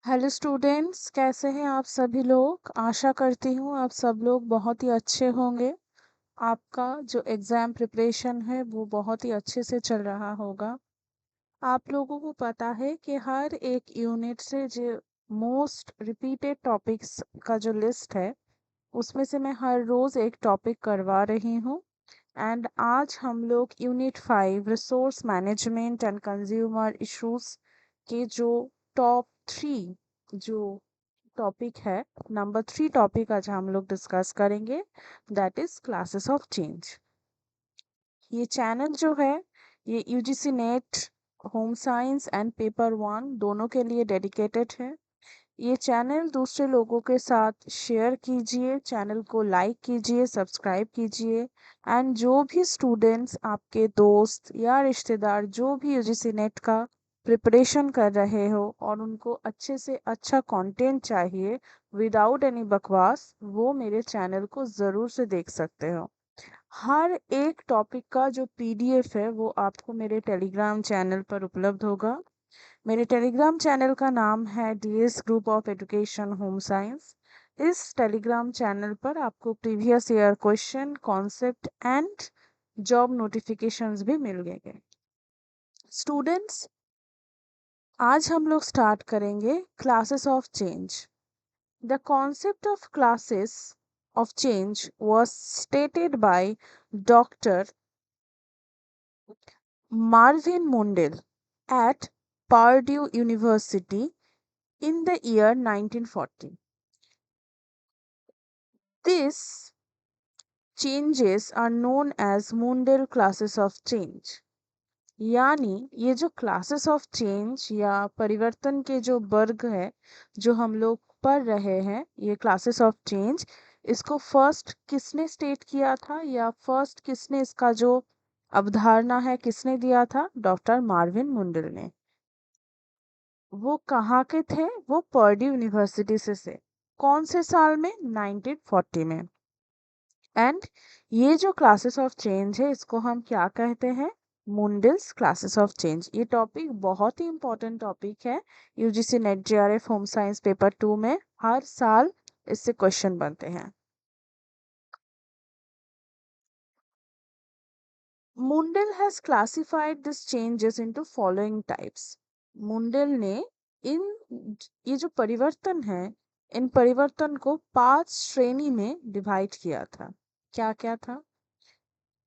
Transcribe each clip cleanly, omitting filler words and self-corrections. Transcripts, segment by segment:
Hello students, कैसे हैं आप सभी लोग। आशा करती हूँ आप सब लोग बहुत ही अच्छे होंगे। आपका जो एग्ज़ाम प्रिपरेशन है वो बहुत ही अच्छे से चल रहा होगा। आप लोगों को पता है कि हर एक यूनिट से जो मोस्ट रिपीटेड टॉपिक्स का जो लिस्ट है उसमें से मैं हर रोज़ एक टॉपिक करवा रही हूँ। एंड आज हम लोग unit 5 resource management and consumer issues के जो टॉप 3 जो टॉपिक है, नंबर 3 टॉपिक आज हम लोग डिस्कस करेंगे, that is classes of change. ये चैनल जो है ये UGC net, home science and paper one दोनों के लिए डेडिकेटेड है। ये चैनल दूसरे लोगों के साथ शेयर कीजिए, चैनल को लाइक कीजिए, सब्सक्राइब कीजिए। एंड जो भी स्टूडेंट्स, आपके दोस्त या रिश्तेदार जो भी यूजीसी नेट का प्रिपरेशन कर रहे हो और उनको अच्छे से अच्छा कंटेंट चाहिए विदाउट एनी बकवास, वो मेरे चैनल को ज़रूर से देख सकते हो। हर एक टॉपिक का जो पीडीएफ है वो आपको मेरे टेलीग्राम चैनल पर उपलब्ध होगा। मेरे टेलीग्राम चैनल का नाम है DS group of education home science. इस टेलीग्राम चैनल पर आपको previous year question, concept and job notifications भी मिल गए। स्टूडेंट्स, आज हम लोग स्टार्ट करेंगे classes of change. The concept of classes of change was stated by Dr. Marvin Mundell at Purdue University in the year 1940. These changes are known as Mundell classes of change. यानी ये जो classes of change या परिवर्तन के जो वर्ग है जो हम लोग पढ़ रहे हैं, ये क्लासेस ऑफ चेंज, इसको फर्स्ट किसने स्टेट किया था या फर्स्ट किसने इसका जो अवधारणा है किसने दिया था? डॉक्टर मार्विन मुंडल ने। वो कहाँ के थे? वो पर्ड्यू यूनिवर्सिटी से। कौन से साल में? 1940 में। एंड ये जो क्लासेस ऑफ चेंज है इसको हम क्या कहते हैं? मुंडल्स क्लासेस ऑफ चेंज। ये टॉपिक बहुत ही इंपॉर्टेंट टॉपिक है। UGC net JRF home science paper 2 में हर साल इससे क्वेश्चन बनते हैं। Mundal has classified this changes into following types. Mundal ने इन ये जो परिवर्तन है, इन परिवर्तन को 5 श्रेणी में डिवाइड किया था। क्या क्या था?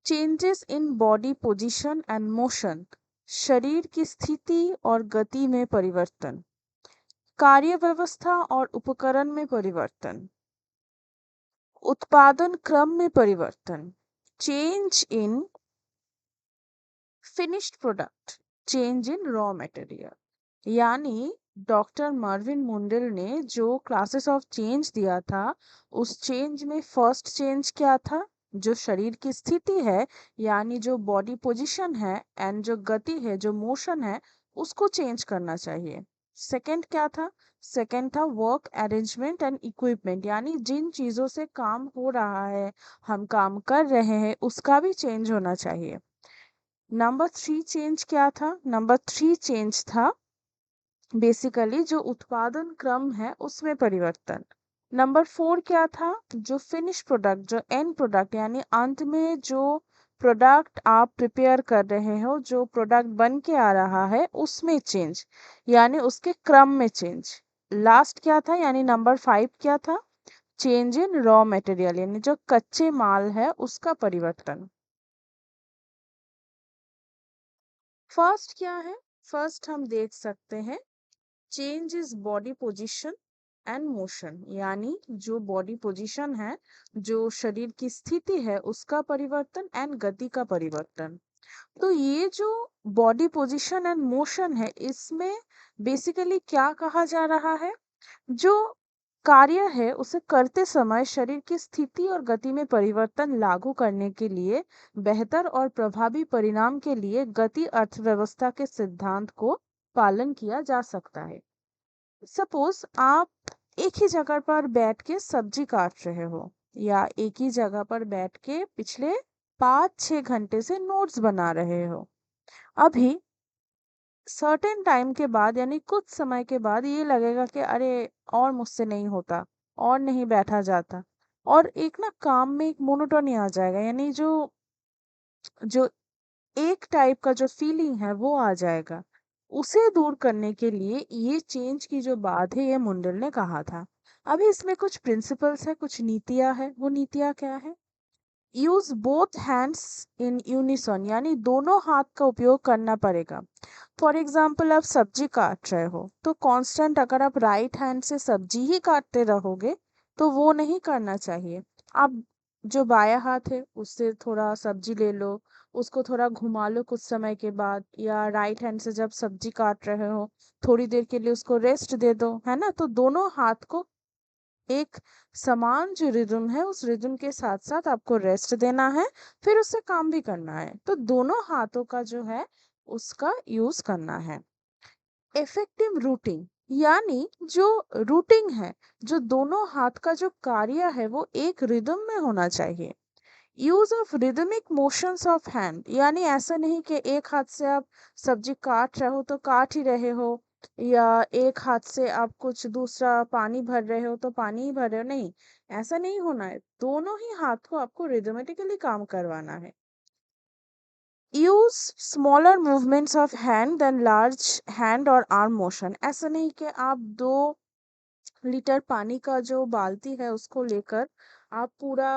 Changes in body position and motion, शरीर की स्थिति और गति में परिवर्तन। कार्य व्यवस्था और उपकरण में परिवर्तन। उत्पादन क्रम में परिवर्तन। Change in finished product, change in raw material. यानी डॉक्टर मार्विन मुंडल ने जो क्लासेस ऑफ चेंज दिया था, उस चेंज में फर्स्ट चेंज क्या था? जो शरीर की स्थिति है, यानी जो बॉडी पोजीशन है एंड जो गति है, जो मोशन है, उसको चेंज करना चाहिए। सेकंड क्या था? सेकंड था वर्क अरेंजमेंट एंड इक्विपमेंट, यानी जिन चीजों से काम हो रहा है, हम काम कर रहे हैं, उसका भी चेंज होना चाहिए। नंबर 3 चेंज क्या था? नंबर 3 चेंज था बेसिकली जो उत्पादन क्रम है उसमें परिवर्तन। नंबर 4 क्या था? जो फिनिश प्रोडक्ट, जो एंड प्रोडक्ट, यानी अंत में जो प्रोडक्ट आप प्रिपेयर कर रहे हो, जो प्रोडक्ट बन के आ रहा है, उसमें चेंज, यानी उसके क्रम में चेंज। लास्ट क्या था, यानी नंबर 5 क्या था? चेंज इन रॉ मटेरियल, यानी जो कच्चे माल है उसका परिवर्तन। फर्स्ट क्या है? फर्स्ट हम देख सकते हैं change is body position and motion, यानी जो बॉडी पोजीशन है, जो शरीर की स्थिति है, उसका परिवर्तन एंड गति का परिवर्तन। तो ये जो बॉडी पोजीशन एंड मोशन है, इसमें बेसिकली क्या कहा जा रहा है? जो कार्य है उसे करते समय शरीर की स्थिति और गति में परिवर्तन लागू करने के लिए बेहतर और प्रभावी परिणाम के लिए गति अर्थव्यवस्था के सिद्धांत को पालन किया जा सकता है। सपोज आप एक ही जगह पर बैठ के सब्जी काट रहे हो, या एक ही जगह पर बैठ के पिछले 5-6 घंटे से नोट्स बना रहे हो। अभी सर्टेन टाइम के बाद यानी कुछ समय के बाद ये लगेगा कि अरे और मुझसे नहीं होता, और नहीं बैठा जाता, और एक ना काम में एक मोनोटोनी आ जाएगा, यानी जो जो एक टाइप का जो फीलिंग है वो आ जाएगा। उसे दूर करने के लिए ये चेंज की जो बात है ये मुंडल ने कहा था। अभी इसमें कुछ प्रिंसिपल्स है, कुछ नीतियां है। वो नीतियां क्या है? यूज बोथ हैंड्स इन यूनिसॉन, यानी दोनों हाथ का उपयोग करना पड़ेगा। फॉर एग्जाम्पल आप सब्जी काट रहे हो तो कांस्टेंट अगर आप राइट हैंड से सब्जी ही काटते रहोगे तो वो नहीं करना चाहिए। आप जो बायां हाथ है उससे थोड़ा सब्जी ले लो, उसको थोड़ा घुमा लो कुछ समय के बाद, या राइट हैंड से जब सब्जी काट रहे हो थोड़ी देर के लिए उसको रेस्ट दे दो, है ना। तो दोनों हाथ को एक समान जो रिदम है उस रिदम के साथ साथ आपको रेस्ट देना है, फिर उससे काम भी करना है। तो दोनों हाथों का जो है उसका यूज करना है। इफेक्टिव रूटिंग, यानी जो रूटिंग है, जो दोनों हाथ का जो कार्य है वो एक रिदम में होना चाहिए। Use of rhythmic motions of hand, यानी ऐसा नहीं कि एक हाथ से आप सब्जी काट रहे हो तो काट ही रहे हो, या एक हाथ से आप कुछ दूसरा पानी भर रहे हो तो पानी ही भर रहे हो, नहीं। ऐसा नहीं होना है, दोनों ही हाथ को आपको रिदमेटिकली काम करवाना है। Use smaller movements of hand then large hand और आर्म मोशन, ऐसा नहीं कि आप 2 लीटर पानी का जो बाल्टी है उसको लेकर आप पूरा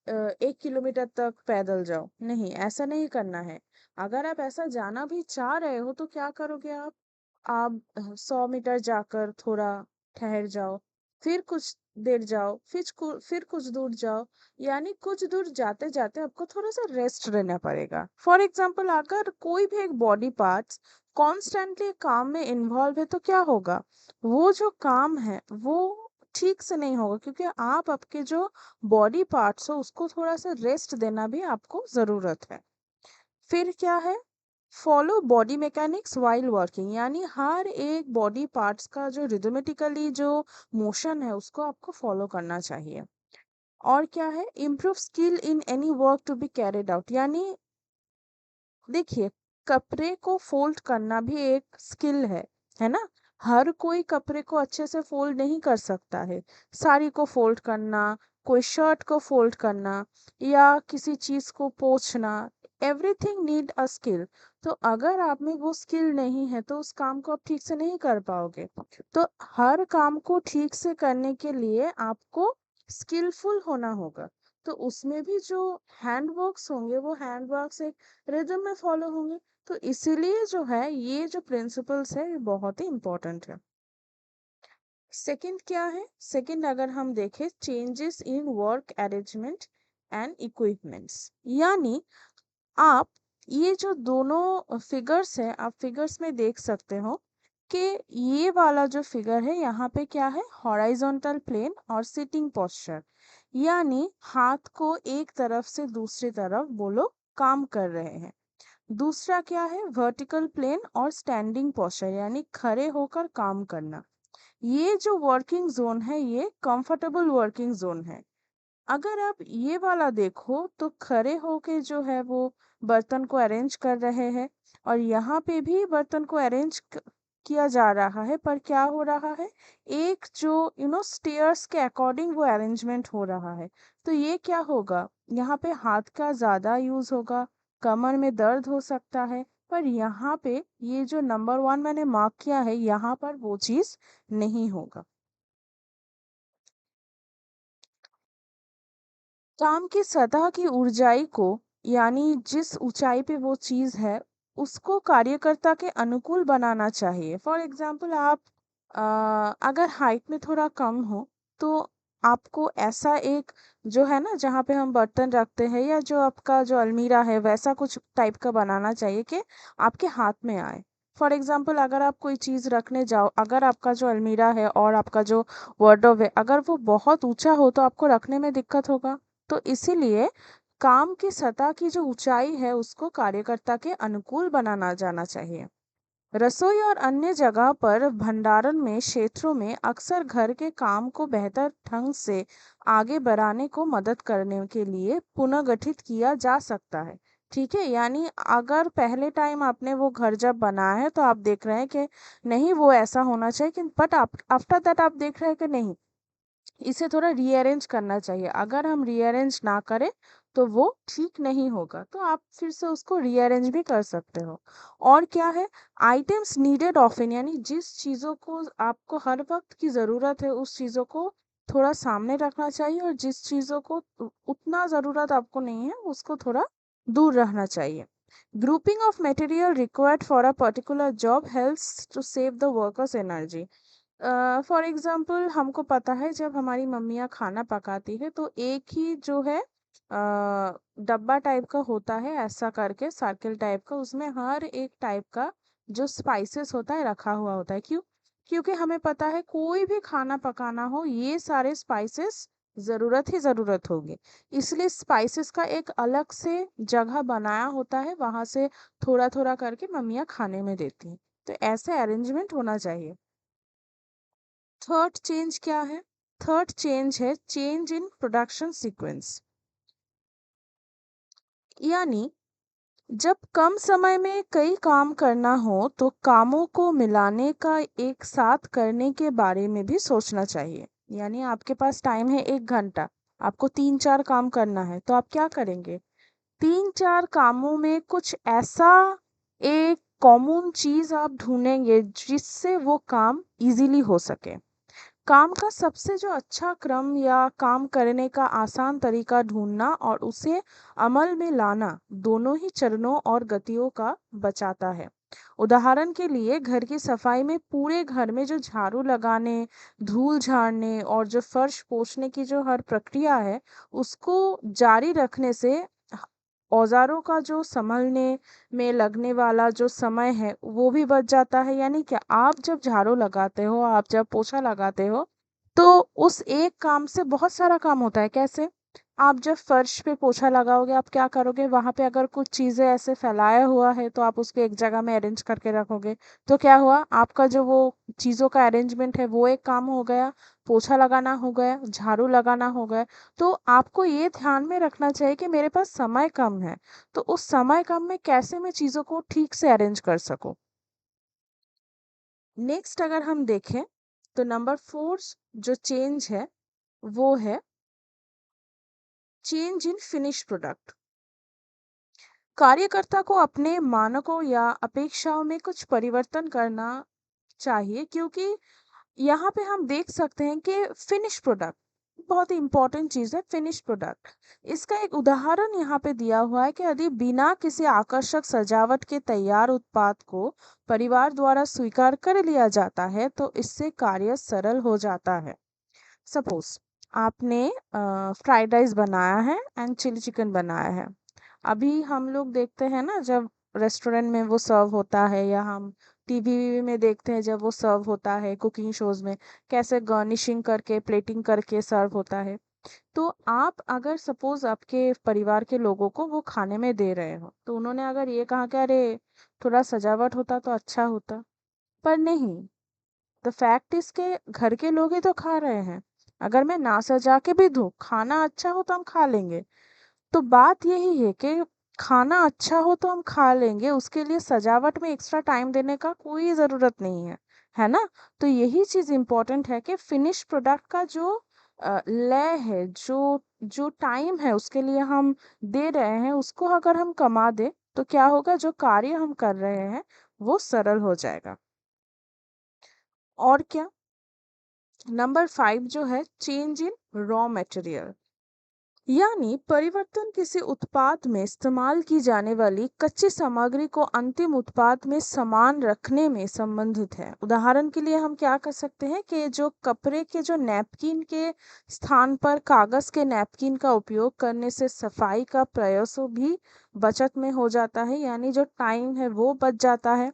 1 किलोमीटर तक पैदल जाओ, नहीं, ऐसा नहीं करना है। अगर आप ऐसा जाना भी चाह रहे हो तो क्या करोगे आप 100 मीटर जाकर थोड़ा ठहर जाओ, फिर कुछ देर जाओ, फिर कुछ दूर जाओ, यानी कुछ दूर जाते जाते आपको थोड़ा सा रेस्ट लेना पड़ेगा। फॉर एग्जाम्पल अगर कोई भी एक बॉडी पार्ट्स कॉन्स्टेंटली काम में इन्वॉल्व है तो क्या होगा? वो जो काम है वो ठीक से नहीं होगा, क्योंकि आप आपके जो बॉडी पार्ट्स हो उसको थोड़ा सा रेस्ट देना भी आपको जरूरत है। फिर क्या है? Follow body mechanics while working, यानी हर एक बॉडी पार्ट्स का जो रिदमेटिकली जो मोशन है उसको आपको फॉलो करना चाहिए। और क्या है? Improve skill in any work to be carried out, यानी देखिए, कपड़े को फोल्ड करना भी एक स्किल है ना। हर कोई कपड़े को अच्छे से फोल्ड नहीं कर सकता है। साड़ी को फोल्ड करना, कोई शर्ट को फोल्ड करना, या किसी चीज को पोंछना, एवरीथिंग नीड अ स्किल। तो अगर आप में वो स्किल नहीं है तो उस काम को आप ठीक से नहीं कर पाओगे। तो हर काम को ठीक से करने के लिए आपको स्किलफुल होना होगा। तो उसमें भी जो हैंड वर्क्स होंगे वो हैंड वर्क्स एक रिदम में फॉलो होंगे। तो इसीलिए जो है ये जो प्रिंसिपल्स है ये बहुत ही इंपॉर्टेंट है। सेकंड क्या है? सेकंड अगर हम देखें, changes in work arrangement and equipments, यानी आप ये जो दोनों फिगर्स है आप फिगर्स में देख सकते हो कि ये वाला जो फिगर है यहाँ पे क्या है? हॉराइजॉन्टल प्लेन और सिटिंग पोस्चर, यानी हाथ को एक तरफ से दूसरी तरफ बोलो काम कर रहे हैं। दूसरा क्या है? वर्टिकल प्लेन और स्टैंडिंग पोस्चर, यानी खड़े होकर काम करना। ये जो वर्किंग जोन है ये कंफर्टेबल वर्किंग जोन है। अगर आप ये वाला देखो तो खड़े होके जो है वो बर्तन को अरेंज कर रहे हैं, और यहाँ पे भी बर्तन को अरेंज किया जा रहा है, पर क्या हो रहा है? एक जो स्टेयर्स के अकॉर्डिंग वो अरेंजमेंट हो रहा है। तो ये क्या होगा? यहाँ पे हाथ का ज्यादा यूज होगा, कमर में दर्द हो सकता है, पर यहाँ पे ये जो नंबर 1 मैंने मार्क किया है यहाँ पर वो चीज नहीं होगा। काम की सतह की ऊंचाई को, यानी जिस ऊंचाई पे वो चीज है उसको कार्यकर्ता के अनुकूल बनाना चाहिए। फॉर एग्जाम्पल आप अगर हाइट में थोड़ा कम हो तो आपको ऐसा एक जो है ना जहाँ पे हम बर्तन रखते हैं या जो आपका जो अलमीरा है वैसा कुछ टाइप का बनाना चाहिए कि आपके हाथ में आए। फॉर एग्जाम्पल अगर आप कोई चीज रखने जाओ, अगर आपका जो अलमीरा है और आपका जो वार्डरोब है अगर वो बहुत ऊंचा हो तो आपको रखने में दिक्कत होगा। तो इसीलिए काम की सतह की जो ऊंचाई है उसको कार्यकर्ता के अनुकूल बनाना जाना चाहिए। रसोई और अन्य जगह पर भंडारण में क्षेत्रों में अक्सर घर के काम को बेहतर ढंग से आगे बढ़ाने को मदद करने के लिए पुनर्गठित किया जा सकता है। ठीक है, यानी अगर पहले टाइम आपने वो घर जब बनाया है तो आप देख रहे हैं कि नहीं वो ऐसा होना चाहिए, कि बट आप आफ्टर दैट आप देख रहे हैं कि नहीं, इसे थोड़ा रीअरेंज करना चाहिए। अगर हम रीअरेंज ना करें तो वो ठीक नहीं होगा, तो आप फिर से उसको रीअरेंज भी कर सकते हो। और क्या है, आइटम्स नीडेड ऑफन, यानी जिस चीज़ों को आपको हर वक्त की ज़रूरत है उस चीज़ों को थोड़ा सामने रखना चाहिए, और जिस चीज़ों को उतना ज़रूरत आपको नहीं है उसको थोड़ा दूर रखना चाहिए। Grouping of material required for a particular job helps to save the workers energy. For example हमको पता है जब हमारी मम्मियाँ खाना पकाती है तो एक ही जो है डब्बा टाइप का होता है, ऐसा करके सर्किल टाइप का, उसमें हर एक टाइप का जो स्पाइसेस होता है रखा हुआ होता है। क्यों? क्योंकि हमें पता है कोई भी खाना पकाना हो ये सारे स्पाइसेस ज़रूरत ही ज़रूरत होगी, इसलिए स्पाइसेस का एक अलग से जगह बनाया होता है, वहाँ से थोड़ा थोड़ा करके मम्मियाँ खाने में देती हैं। तो ऐसे अरेंजमेंट होना चाहिए। थर्ड चेंज क्या है? थर्ड चेंज है चेंज इन प्रोडक्शन सीक्वेंस, यानी जब कम समय में कई काम करना हो तो कामों को मिलाने का एक साथ करने के बारे में भी सोचना चाहिए। यानी आपके पास टाइम है 1 घंटा, आपको 3-4 काम करना है, तो आप क्या करेंगे? 3-4 कामों में कुछ ऐसा एक कॉमन चीज आप ढूंढेंगे जिससे वो काम इजीली हो सके। काम का सबसे जो अच्छा क्रम या काम करने का आसान तरीका ढूंढना और उसे अमल में लाना दोनों ही चरणों और गतियों का बचाता है। उदाहरण के लिए घर की सफाई में पूरे घर में जो झाड़ू लगाने, धूल झाड़ने और जो फर्श पोंछने की जो हर प्रक्रिया है उसको जारी रखने से औजारों का जो संभलने में लगने वाला जो समय है वो भी बच जाता है। यानी क्या, आप जब झाड़ू लगाते हो, आप जब पोछा लगाते हो, तो उस एक काम से बहुत सारा काम होता है। कैसे? आप जब फर्श पे पोछा लगाओगे आप क्या करोगे, वहां पे अगर कुछ चीजें ऐसे फैलाया हुआ है तो आप उसको एक जगह में अरेंज करके रखोगे, तो क्या हुआ, आपका जो वो चीजों का अरेंजमेंट है वो एक काम हो गया, पोछा लगाना हो गया, झाड़ू लगाना हो गया। तो आपको ये ध्यान में रखना चाहिए कि मेरे पास समय कम है, तो उस समय कम में कैसे मैं चीज़ों को ठीक से अरेंज कर सकूं। नेक्स्ट अगर हम देखें तो नंबर 4 जो चेंज है वो है चेंज इन फिनिश प्रोडक्ट। कार्यकर्ता को अपने मानकों या अपेक्षाओं में कुछ परिवर्तन करना चाहिए, क्योंकि यहाँ पे हम देख सकते हैं कि फिनिश प्रोडक्ट बहुत ही इंपॉर्टेंट चीज है। फिनिश प्रोडक्ट, इसका एक उदाहरण यहाँ पे दिया हुआ है कि यदि बिना किसी आकर्षक सजावट के तैयार उत्पाद को परिवार द्वारा स्वीकार कर लिया जाता है तो इससे कार्य सरल हो जाता है। सपोज आपने फ्राइड राइस बनाया है एंड चिली चिकन बनाया है। अभी हम लोग देखते हैं ना जब रेस्टोरेंट में वो सर्व होता है, या हम टीवी में देखते हैं जब वो सर्व होता है कुकिंग शोज में, कैसे गार्निशिंग करके प्लेटिंग करके सर्व होता है। तो आप अगर सपोज आपके परिवार के लोगों को वो खाने में दे रहे हो तो उन्होंने अगर ये कहा कि अरे थोड़ा सजावट होता तो अच्छा होता, पर नहीं, द फैक्ट इज के घर के लोग ही तो खा रहे हैं। अगर मैं ना सजा के भी दूं, खाना अच्छा हो तो हम खा लेंगे। तो बात यही है कि खाना अच्छा हो तो हम खा लेंगे, उसके लिए सजावट में एक्स्ट्रा टाइम देने का कोई ज़रूरत नहीं है, है ना? तो यही चीज़ इम्पोर्टेंट है कि फिनिश प्रोडक्ट का जो लय है, जो जो टाइम है उसके लिए हम दे रहे हैं, उसको अगर हम कमा दे तो क्या होगा, जो कार्य हम कर रहे हैं वो सरल हो जाएगा। और क्या, नंबर 5 जो है चेंज इन रॉ मटेरियल, यानी परिवर्तन किसी उत्पाद में इस्तेमाल की जाने वाली कच्ची सामग्री को अंतिम उत्पाद में समान रखने में संबंधित है। उदाहरण के लिए हम क्या कर सकते हैं कि जो कपड़े के जो नैपकिन के स्थान पर कागज के नैपकिन का उपयोग करने से सफाई का प्रयासों भी बचत में हो जाता है, यानी जो टाइम है वो बच जाता है।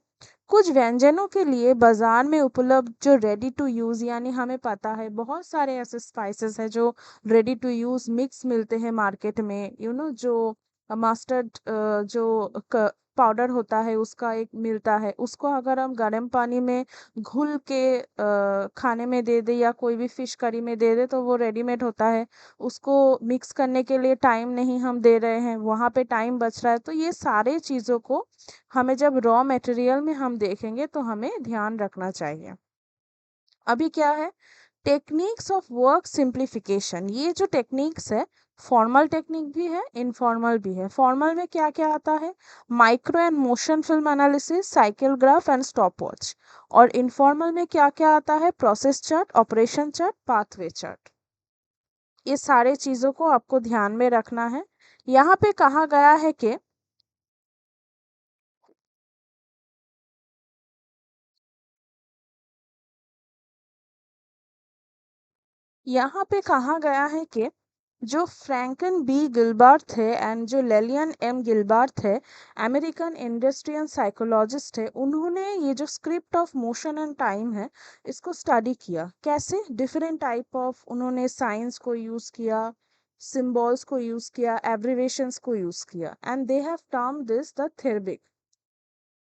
कुछ व्यंजनों के लिए बाजार में उपलब्ध जो रेडी टू यूज, यानी हमें पता है बहुत सारे ऐसे स्पाइसेस हैं जो रेडी टू यूज मिक्स मिलते हैं मार्केट में, जो मस्टर्ड जो पाउडर होता है उसका एक मिलता है, उसको अगर हम गर्म पानी में घुल के खाने में दे दे या कोई भी फिश करी में दे दे तो वो रेडीमेड होता है। उसको मिक्स करने के लिए टाइम नहीं हम दे रहे हैं, वहाँ पे टाइम बच रहा है। तो ये सारे चीज़ों को हमें जब रॉ मटेरियल में हम देखेंगे तो हमें ध्यान रखना चाहिए। अभी क्या है, टेक्निक्स ऑफ वर्क सिंप्लीफिकेशन। ये जो टेक्निक्स है, फॉर्मल टेक्निक भी है, इनफॉर्मल भी है। फॉर्मल में क्या क्या आता है, micro and motion film analysis, cycle graph and stopwatch. और इनफॉर्मल में क्या क्या आता है, process chart, operation chart, pathway chart. ये सारे चीजों को आपको ध्यान में रखना है। यहाँ पे कहा गया है कि यहाँ पे कहा गया है कि जो फ्रैंकन बी गिलबार्ट थे एंड जो लेलियन एम गिलबार्ट थे, अमेरिकन इंडस्ट्रियल साइकोलॉजिस्ट है, उन्होंने ये जो script of motion and time है इसको स्टडी किया। कैसे, डिफरेंट टाइप ऑफ उन्होंने साइंस को यूज किया, सिंबल्स को यूज किया, एब्रिवेशंस को यूज किया, and they have termed this the therblig.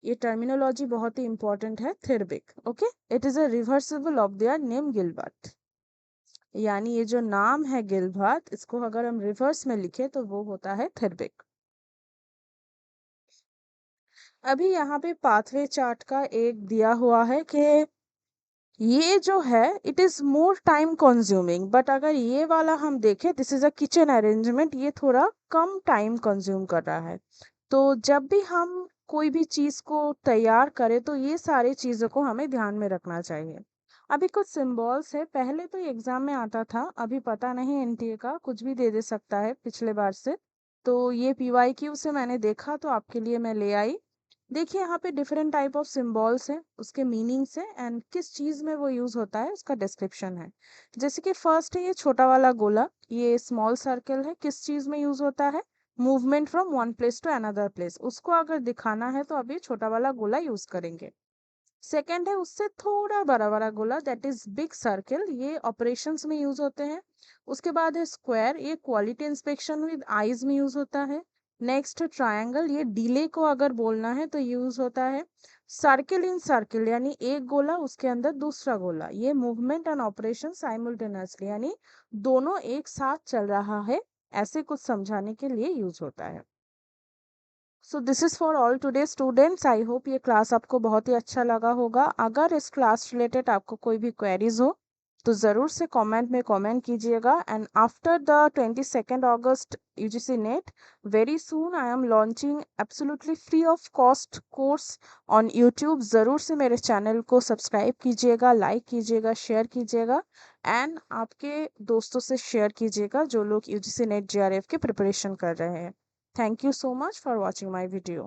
ये टर्मिनोलॉजी बहुत ही इंपॉर्टेंट है, therblig. Okay, it is a reversible of their name Gilbert. यानी ये जो नाम है गिलबर्ट, इसको अगर हम रिवर्स में लिखे तो वो होता है थेरबिक। अभी यहाँ पे पाथवे चार्ट का एक दिया हुआ है कि ये जो है it is more time consuming, but अगर ये वाला हम देखें, this is a kitchen arrangement, ये थोड़ा कम टाइम कंज्यूम कर रहा है। तो जब भी हम कोई भी चीज को तैयार करें तो ये सारी चीजों को हमें ध्यान में रखना चाहिए। अभी कुछ सिंबल्स है, पहले तो एग्जाम में आता था, अभी पता नहीं एनटीए का कुछ भी दे सकता है पिछले बार से। तो ये पीवाईक्यू से मैंने देखा तो आपके लिए मैं ले आई। देखिए यहाँ पे डिफरेंट टाइप ऑफ सिंबल्स हैं, उसके मीनिंग्स हैं एंड किस चीज में वो यूज होता है उसका डिस्क्रिप्शन है। जैसे कि फर्स्ट है ये छोटा वाला गोला, ये स्मॉल सर्कल है, किस चीज में यूज होता है, movement from one place to another place, उसको अगर दिखाना है तो अभी छोटा वाला गोला यूज करेंगे। सेकेंड है उससे थोड़ा बड़ा वाला गोला, दैट इज बिग सर्कल, ये ऑपरेशंस में यूज होते हैं। उसके बाद है स्क्वायर, ये क्वालिटी इंस्पेक्शन विद आईज में यूज होता है। नेक्स्ट है ट्रायंगल, ये डिले को अगर बोलना है तो यूज होता है। सर्किल इन सर्किल, यानी एक गोला उसके अंदर दूसरा गोला, ये मूवमेंट एंड ऑपरेशन साइमल्टेनियसली, यानी दोनों एक साथ चल रहा है, ऐसे कुछ समझाने के लिए यूज होता है। So this is for all today students. I hope ये क्लास आपको बहुत ही अच्छा लगा होगा। अगर इस क्लास रिलेटेड आपको कोई भी क्वेरीज हो तो ज़रूर से कमेंट में कमेंट कीजिएगा। And after the 22nd August UGC net, very soon I am launching absolutely free of cost course on YouTube. ज़रूर से मेरे चैनल को सब्सक्राइब कीजिएगा, लाइक कीजिएगा, शेयर कीजिएगा एंड आपके दोस्तों से शेयर कीजिएगा जो लोग UGC नेट JRF की प्रिपरेशन कर रहे हैं। Thank you so much for watching my video.